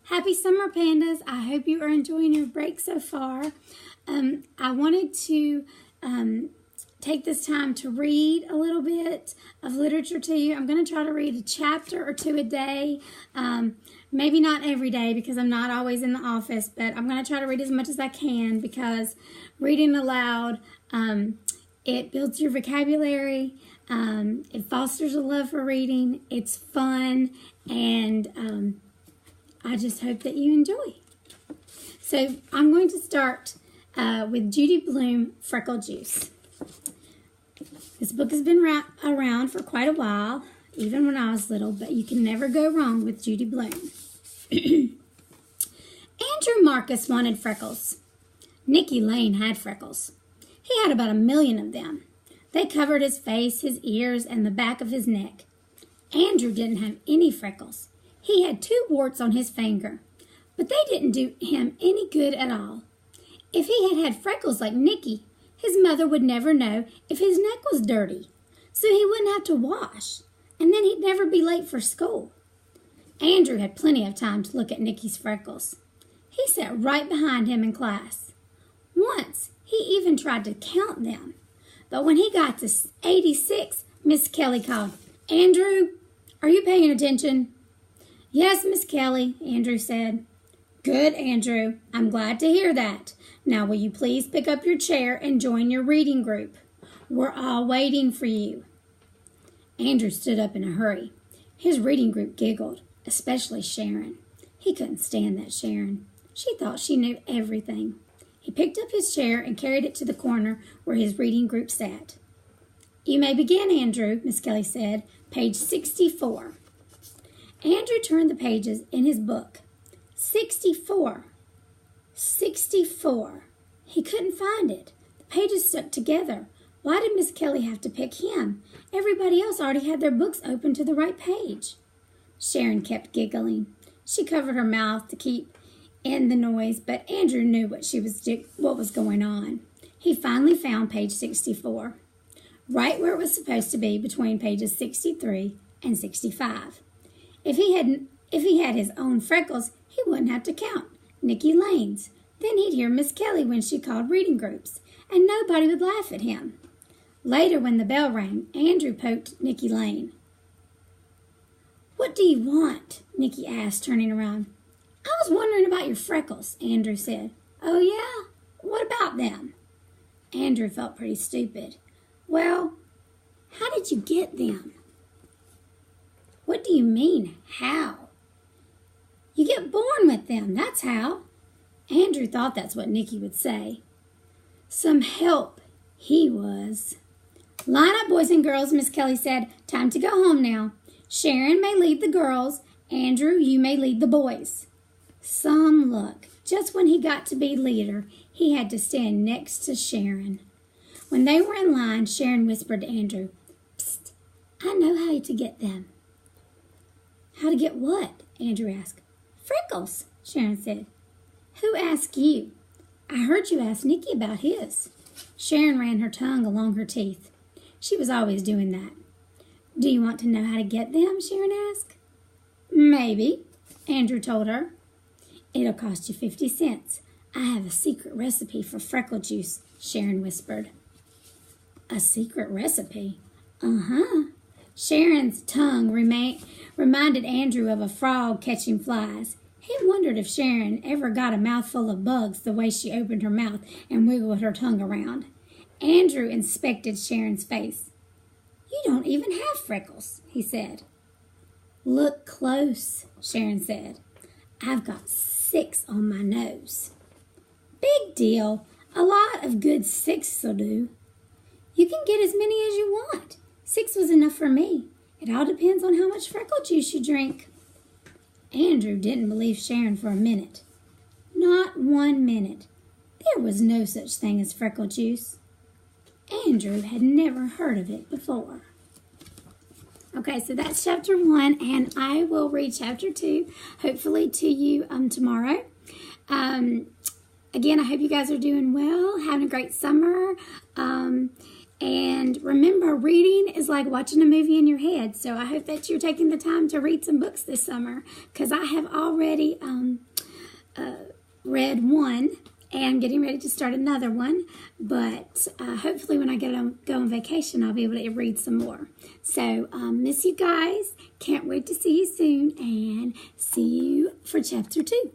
Happy summer, pandas. I hope you are enjoying your break so far. I wanted to take this time to read a little bit of literature to you. I'm going to try to read a chapter or two a day. Maybe not every day because I'm not always in the office, but I'm going to try to read as much as I can because reading aloud, it builds your vocabulary. It fosters a love for reading. It's fun, and I just hope that you enjoy. So I'm going to start with Judy Blume, Freckle Juice. This book has been around for quite a while, even when I was little, but you can never go wrong with Judy Blume. Andrew Marcus wanted freckles. Nicky Lane had freckles. He had about 1 million of them. They covered his face, his ears, and the back of his neck. Andrew didn't have any freckles. He had 2 warts on his finger, but they didn't do him any good at all. If he had had freckles like Nicky, his mother would never know if his neck was dirty, so he wouldn't have to wash, and then he'd never be late for school. Andrew had plenty of time to look at Nicky's freckles. He sat right behind him in class. Once, he even tried to count them, but when he got to 86, Miss Kelly called, "Andrew, are you paying attention?" "Yes, Miss Kelly," Andrew said. "Good, Andrew. I'm glad to hear that. Now will you please pick up your chair and join your reading group? We're all waiting for you." Andrew stood up in a hurry. His reading group giggled, especially Sharon. He couldn't stand that Sharon. She thought she knew everything. He picked up his chair and carried it to the corner where his reading group sat. "You may begin, Andrew," Miss Kelly said. "Page 64. Andrew turned the pages in his book. 64. 64. He couldn't find it. The pages stuck together. Why did Miss Kelly have to pick him? Everybody else already had their books open to the right page. Sharon kept giggling. She covered her mouth to keep in the noise, but Andrew knew what was going on. He finally found page 64, right where it was supposed to be between pages 63 and 65. If he had his own freckles, he wouldn't have to count Nicky Lane's. Then he'd hear Miss Kelly when she called reading groups, and nobody would laugh at him. Later, when the bell rang, Andrew poked Nicky Lane. "What do you want?" Nicky asked, turning around. "I was wondering about your freckles," Andrew said. "Oh, yeah? What about them?" Andrew felt pretty stupid. "Well, how did you get them?" "What do you mean, how?" "You get born with them, that's how." Andrew thought that's what Nicky would say. Some help he was. "Line up, boys and girls," Miss Kelly said. "Time to go home now. Sharon may lead the girls. Andrew, you may lead the boys." Some luck. Just when he got to be leader, he had to stand next to Sharon. When they were in line, Sharon whispered to Andrew, "Psst, I know how to get them." "How to get what?" Andrew asked. "Freckles," Sharon said. "Who asked you?" "I heard you ask Nicky about his." Sharon ran her tongue along her teeth. She was always doing that. "Do you want to know how to get them?" Sharon asked. "Maybe," Andrew told her. "It'll cost you 50 cents. I have a secret recipe for freckle juice," Sharon whispered. "A secret recipe?" "Uh-huh." Sharon's tongue reminded Andrew of a frog catching flies. He wondered if Sharon ever got a mouthful of bugs the way she opened her mouth and wiggled her tongue around. Andrew inspected Sharon's face. "You don't even have freckles," he said. "Look close," Sharon said. "I've got 6 on my nose." "Big deal. A lot of good 6'll do." "You can get as many as you want. 6 was enough for me. It all depends on how much freckle juice you drink." Andrew didn't believe Sharon for a minute. Not 1 minute. There was no such thing as freckle juice. Andrew had never heard of it before. Okay, so that's chapter 1, and I will read chapter 2, hopefully to you tomorrow. Again, I hope you guys are doing well, having a great summer. And remember, reading is like watching a movie in your head. So I hope that you're taking the time to read some books this summer, because I have already read one and getting ready to start another one. But hopefully when I go on vacation, I'll be able to read some more. So miss you guys. Can't wait to see you soon, and see you for chapter 2.